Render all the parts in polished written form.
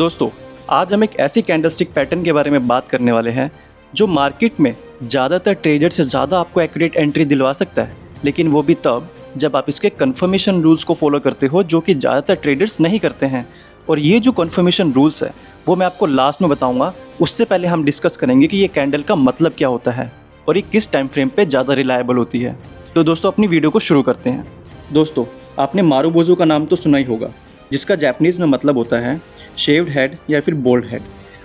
दोस्तों, आज हम एक ऐसी कैंडलस्टिक पैटर्न के बारे में बात करने वाले हैं जो मार्केट में ज़्यादातर ट्रेडर से ज़्यादा आपको एक्यूरेट एंट्री दिलवा सकता है, लेकिन वो भी तब जब आप इसके कन्फर्मेशन रूल्स को फॉलो करते हो, जो कि ज़्यादातर ट्रेडर्स नहीं करते हैं। और ये जो कन्फर्मेशन रूल्स है वो मैं आपको लास्ट में बताऊंगा। उससे पहले हम डिस्कस करेंगे कि ये कैंडल का मतलब क्या होता है और ये किस टाइम फ्रेम पे ज़्यादा रिलायबल होती है। तो दोस्तों, अपनी वीडियो को शुरू करते हैं। दोस्तों, आपने मारुबोजू का नाम तो सुना ही होगा, जिसका जापानीज़ में मतलब होता है शेव्ड हेड या फिर बोल्ड हेड।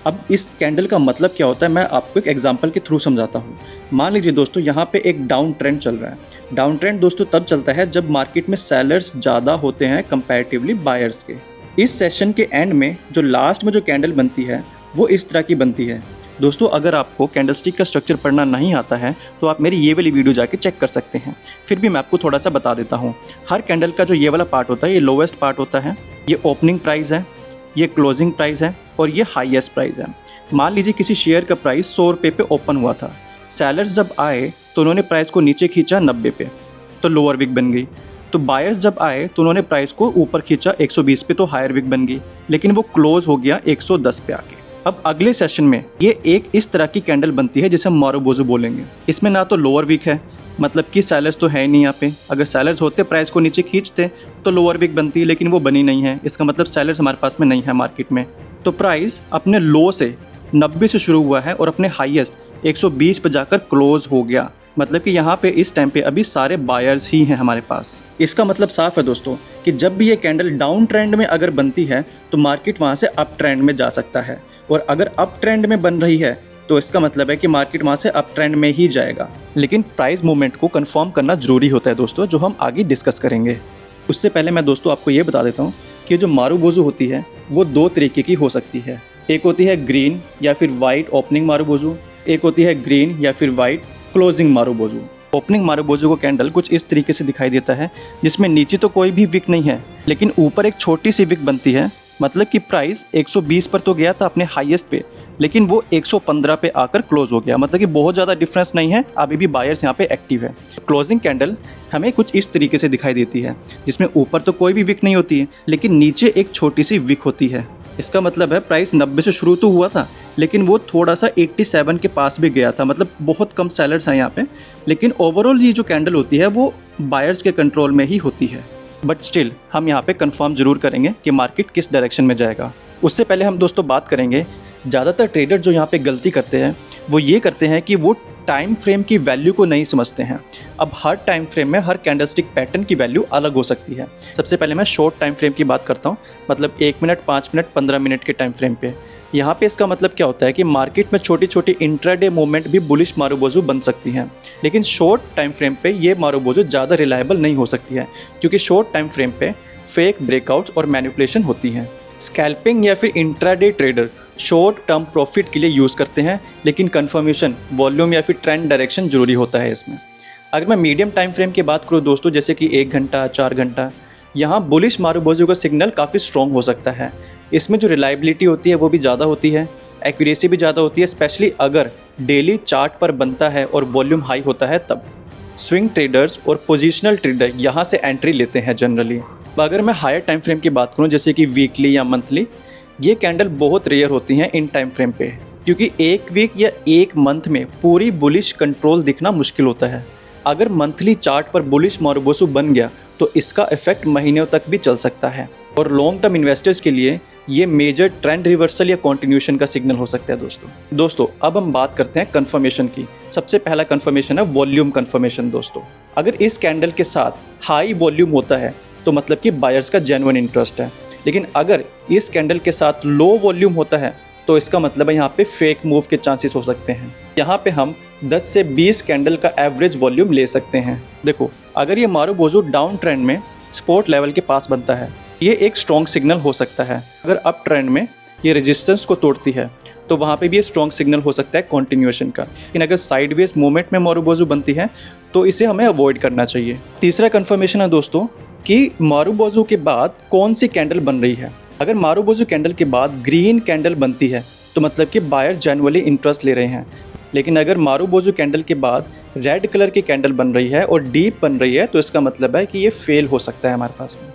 अब इस कैंडल का मतलब क्या होता है, मैं आपको एक एग्जांपल के थ्रू समझाता हूँ। मान लीजिए दोस्तों, यहाँ पे एक डाउन ट्रेंड चल रहा है। डाउन ट्रेंड दोस्तों तब चलता है जब मार्केट में सेलर्स ज़्यादा होते हैं कंपैरेटिवली बायर्स के। इस सेशन के एंड में जो लास्ट में जो कैंडल बनती है वो इस तरह की बनती है। दोस्तों, अगर आपको कैंडलस्टिक का स्ट्रक्चर पढ़ना नहीं आता है तो आप मेरी ये वाली वीडियो जाके चेक कर सकते हैं। फिर भी मैं आपको थोड़ा सा बता देता हूँ। हर कैंडल का जो ये वाला पार्ट होता है, ये लोवेस्ट पार्ट होता है, ये ओपनिंग प्राइस है, ये क्लोजिंग प्राइस है और ये हाईएस्ट प्राइस है। मान लीजिए किसी शेयर का प्राइस 100 रुपये पे ओपन हुआ था। सेलर्स जब आए तो उन्होंने प्राइस को नीचे खींचा 90 पे, तो लोअर विक बन गई। तो बायर्स जब आए तो उन्होंने प्राइस को ऊपर खींचा 120 पे, तो हायर विक बन गई, लेकिन वो क्लोज हो गया 110 पे आके। अब अगले सेशन में ये एक इस तरह की कैंडल बनती है जिसे हम मारुबोजू बोलेंगे। इसमें ना तो लोअर विक है, मतलब कि सेलर्स तो है ही नहीं यहाँ पे। अगर सेलर्स होते प्राइस को नीचे खींचते तो लोअर विक बनती, लेकिन वो बनी नहीं है। इसका मतलब सेलर्स हमारे पास में नहीं है मार्केट में। तो प्राइस अपने लो से 90 से शुरू हुआ है और अपने हाईएस्ट 120 पे जाकर क्लोज हो गया। मतलब कि यहाँ पे इस टाइम पे अभी सारे बायर्स ही हैं हमारे पास। इसका मतलब साफ है दोस्तों कि जब भी ये कैंडल डाउन ट्रेंड में अगर बनती है तो मार्केट वहाँ से अप ट्रेंड में जा सकता है, और अगर अप ट्रेंड में बन रही है तो इसका मतलब है कि मार्केट वहाँ से अप ट्रेंड में ही जाएगा। लेकिन प्राइस मूवमेंट को कंफर्म करना जरूरी होता है दोस्तों, जो हम आगे डिस्कस करेंगे। उससे पहले मैं दोस्तों आपको ये बता देता हूँ कि जो मारुबोजू होती है वो दो तरीके की हो सकती है। एक होती है ग्रीन या फिर वाइट ओपनिंग मारुबोजू, एक होती है ग्रीन या फिर white closing marubozu. Opening marubozu को कैंडल कुछ इस तरीके से दिखाई देता है, जिसमें नीचे तो कोई भी विक नहीं है, लेकिन ऊपर एक छोटी सी विक बनती है। मतलब कि प्राइस 120 पर तो गया था अपने हाईएस्ट पे, लेकिन वो 115 पे आकर क्लोज हो गया। मतलब कि बहुत ज़्यादा डिफरेंस नहीं है, अभी भी बायर्स यहाँ पे एक्टिव है। क्लोजिंग कैंडल हमें कुछ इस तरीके से दिखाई देती है, जिसमें ऊपर तो कोई भी विक नहीं होती है, लेकिन नीचे एक छोटी सी विक होती है। इसका मतलब है प्राइस 90 से शुरू तो हुआ था, लेकिन वो थोड़ा सा 87 के पास भी गया था। मतलब बहुत कम सेलर्स हैं यहाँ पे, लेकिन ओवरऑल ये जो कैंडल होती है वो बायर्स के कंट्रोल में ही होती है। बट स्टिल हम यहाँ पे कंफर्म जरूर करेंगे कि मार्केट किस डायरेक्शन में जाएगा। उससे पहले हम दोस्तों बात करेंगे, ज़्यादातर ट्रेडर जो यहाँ पे गलती करते हैं वो ये करते हैं कि वो टाइम फ्रेम की वैल्यू को नहीं समझते हैं। अब हर टाइम फ्रेम में हर कैंडलस्टिक पैटर्न की वैल्यू अलग हो सकती है। सबसे पहले मैं शॉर्ट टाइम फ्रेम की बात करता हूँ, मतलब 1 मिनट, 5 मिनट, 15 मिनट के टाइम फ्रेम पे। यहाँ पे इसका मतलब क्या होता है कि मार्केट में छोटी छोटी इंट्राडे मूवमेंट भी बुलिश मारुबोजू बन सकती हैं, लेकिन शॉर्ट टाइम फ्रेम पे ये मारुबोजू ज़्यादा रिलायबल नहीं हो सकती है, क्योंकि शॉर्ट टाइम फ्रेम पे फेक ब्रेकआउट्स और मैनिपुलेशन होती हैं। स्कैल्पिंग या फिर intraday trader short term profit के लिए यूज़ करते हैं, लेकिन कंफर्मेशन, वॉल्यूम या फिर ट्रेंड डायरेक्शन जरूरी होता है इसमें। अगर मैं मीडियम टाइम फ्रेम की बात करूँ दोस्तों, जैसे कि 1 घंटा, 4 घंटा, यहाँ बुलिश मारुबोजू का सिग्नल काफ़ी स्ट्रॉन्ग हो सकता है। इसमें जो रिलायबिलिटी होती है वो भी ज़्यादा होती है, एक्यूरेसी भी ज़्यादा होती है, स्पेशली अगर डेली चार्ट पर बनता है और वॉल्यूम हाई होता है तब। स्विंग ट्रेडर्स और पोजिशनल ट्रेडर यहाँ से एंट्री लेते हैं जनरली। अगर मैं हायर टाइम फ्रेम की बात करूँ, जैसे कि वीकली या मंथली, ये कैंडल बहुत रेयर होती हैं इन टाइम फ्रेम पे, क्योंकि एक वीक या एक मंथ में पूरी बुलिश कंट्रोल दिखना मुश्किल होता है। अगर मंथली चार्ट पर बुलिश मारुबोजू बन गया तो इसका इफेक्ट महीनों तक भी चल सकता है, और लॉन्ग टर्म इन्वेस्टर्स के लिए ये मेजर ट्रेंड रिवर्सल या कॉन्टिन्यूशन का सिग्नल हो सकता है दोस्तों। अब हम बात करते हैं कंफर्मेशन की। सबसे पहला कंफर्मेशन है वॉल्यूम कंफर्मेशन। दोस्तों, अगर इस कैंडल के साथ हाई वॉल्यूम होता है तो मतलब कि बायर्स का जेन्युइन इंटरेस्ट है, लेकिन अगर इस कैंडल के साथ लो वॉल्यूम होता है तो इसका मतलब है यहाँ पे फेक मूव के चांसेस हो सकते हैं। यहाँ पे हम 10 से 20 कैंडल का एवरेज वॉल्यूम ले सकते हैं। देखो, अगर ये मारुबोजू डाउन ट्रेंड में सपोर्ट लेवल के पास बनता है, ये एक स्ट्रॉन्ग सिग्नल हो सकता है। अगर अप ट्रेंड में ये रेजिस्टेंस को तोड़ती है तो वहाँ पे भी ये स्ट्रॉन्ग सिग्नल हो सकता है कॉन्टिन्यूएशन का। लेकिन अगर साइडवेज मूवमेंट में मारुबोजू बनती है तो इसे हमें अवॉइड करना चाहिए। तीसरा कंफर्मेशन है दोस्तों कि मारुबोजू के बाद कौन सी कैंडल बन रही है। अगर मारुबोजू कैंडल के बाद ग्रीन कैंडल बनती है तो मतलब कि बायर जेन्युइनली इंटरेस्ट ले रहे हैं, लेकिन अगर मारुबोजू कैंडल के बाद रेड कलर की कैंडल बन रही है और डीप बन रही है तो इसका मतलब है कि ये फेल हो सकता है हमारे पास में।